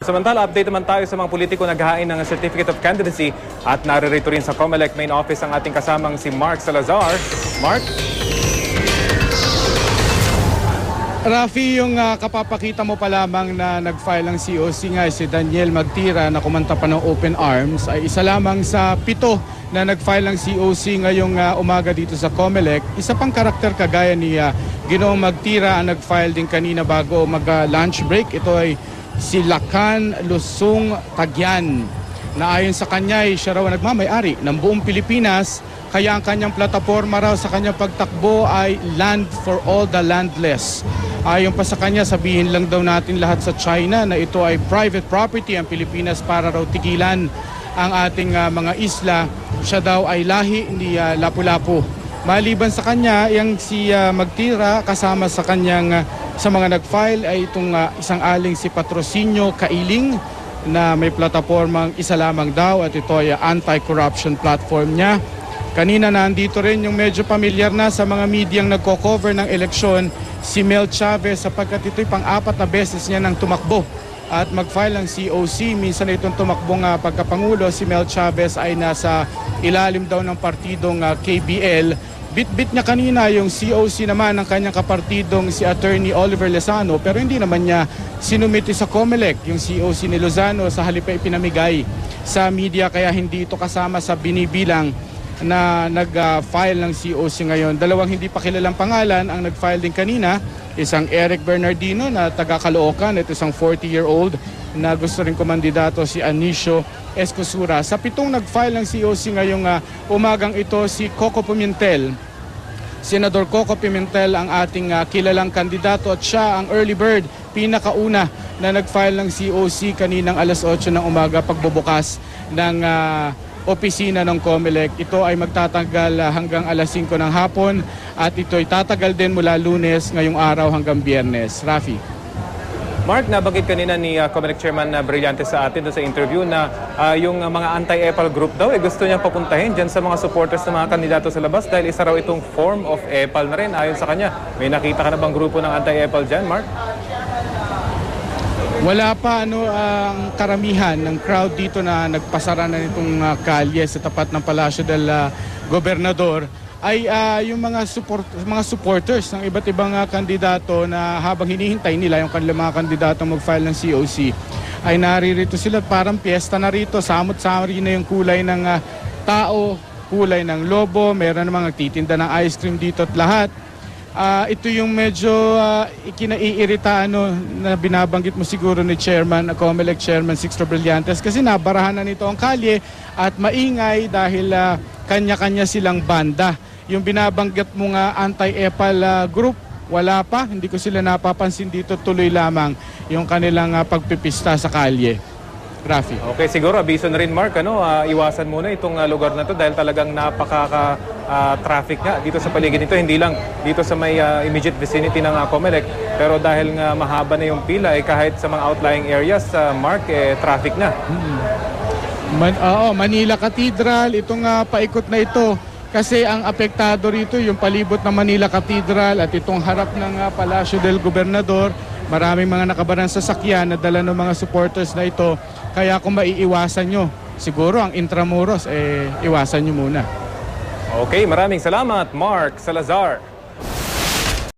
Samantala, update naman tayo sa mga politiko naghahain ng Certificate of Candidacy at naririto rin sa COMELEC Main Office ang ating kasamang si Mark Salazar. Mark? Rafi, yung kapapakita mo pa lamang na nag-file ng COC nga si Daniel Magtira na kumanta pa ng Open Arms ay isa lamang sa 7 na nag-file ng COC ngayong umaga dito sa COMELEC. Isa pang karakter kagaya ni Ginoong Magtira ang nag-file din kanina bago mag-lunch break. Ito ay si Lacan Lusung Tagyan na ayon sa kanya ay siya raw nagmamay-ari ng buong Pilipinas, kaya ang kanyang plataforma raw sa kanyang pagtakbo ay Land for All the Landless. Ayon pa sa kanya, sabihin lang daw natin lahat sa China na ito ay private property ang Pilipinas para raw tigilan ang ating mga isla. Siya daw ay lahi ni Lapu-Lapu. Maliban sa kanya, yung si Magtira kasama sa kanyang sa mga nag-file ay itong isang aling si Patrocinio Kailing na may platapormang isa lamang daw at ito ay anti-corruption platform niya. Kanina nandito rin yung medyo pamilyar na sa mga medyang nagko-cover ng eleksyon si Mel Chavez sapagkat ito'y pang-4 na beses niya nang tumakbo at mag-file ng COC. Minsan na itong tumakbong pagkapangulo, si Mel Chavez ay nasa ilalim daw ng partidong KBL. Bit-bit niya kanina yung COC naman ng kanyang kapartidong si Attorney Oliver Lezano pero hindi naman niya sinumiti sa COMELEC yung COC ni Lozano, sa halip ay pinamigay sa media kaya hindi ito kasama sa binibilang na nag-file ng COC ngayon. Dalawang hindi pa kilalang pangalan ang nag-file din kanina, isang Eric Bernardino na taga Caloocan at isang 40-year-old na gusto rin kumandidato si Anicio Escosura. Sa 7 nag-file ng COC ngayong umagang ito si Coco Pimentel. Senador Coco Pimentel ang ating kilalang kandidato at siya ang early bird, pinakauna na nag-file ng COC kaninang alas 8 ng umaga pagbubukas ng opisina ng COMELEC. Ito ay magtatagal hanggang alas 5 ng hapon at ito ay tatagal din mula Lunes ngayong araw hanggang Biyernes. Rafi. Mark, nabanggit kanina ni COMELEC Chairman Brillante sa atin sa interview na yung mga anti-EPAL group daw gusto niyang papuntahin dyan sa mga supporters ng mga kandidato sa labas dahil isa raw itong form of EPAL na rin ayon sa kanya. May nakita ka na bang grupo ng anti-EPAL dyan, Mark? Wala pa ang karamihan ng crowd dito na nagpasara na nitong kalye sa tapat ng Palacio del Gobernador ay yung mga supporters ng iba't ibang kandidato na habang hinihintay nila yung kanilang mga kandidato mag-file ng COC ay naririto sila, parang piyesta na rito, samot-sari na yung kulay ng tao, kulay ng lobo, meron namang nagtitinda ng ice cream dito at lahat. Ito yung medyo ikinaiirita na binabanggit mo siguro ni Chairman, COMELEC Chairman Sixto Brillantes kasi nabarahan na nito ang kalye at maingay dahil kanya-kanya silang banda. Yung binabanggit mo nga anti-EPAL group, wala pa, hindi ko sila napapansin dito, tuloy lamang yung kanilang pagpipista sa kalye. Rafi. Okay, siguro abiso na rin Mark, iwasan muna itong lugar na to dahil talagang napaka-traffic nga dito sa paligid nito, hindi lang dito sa may immediate vicinity ng COMELEC, pero dahil nga mahaba na yung pila, kahit sa mga outlying areas, Mark, traffic na. Manila Cathedral, itong paikot na ito. Kasi ang apektado rito yung palibot ng Manila Cathedral at itong harap ng Palacio del Gobernador. Maraming mga nakabarang sasakyan na dala ng mga supporters na ito. Kaya kung maiiwasan nyo, siguro ang Intramuros, iwasan nyo muna. Okay, maraming salamat, Mark Salazar.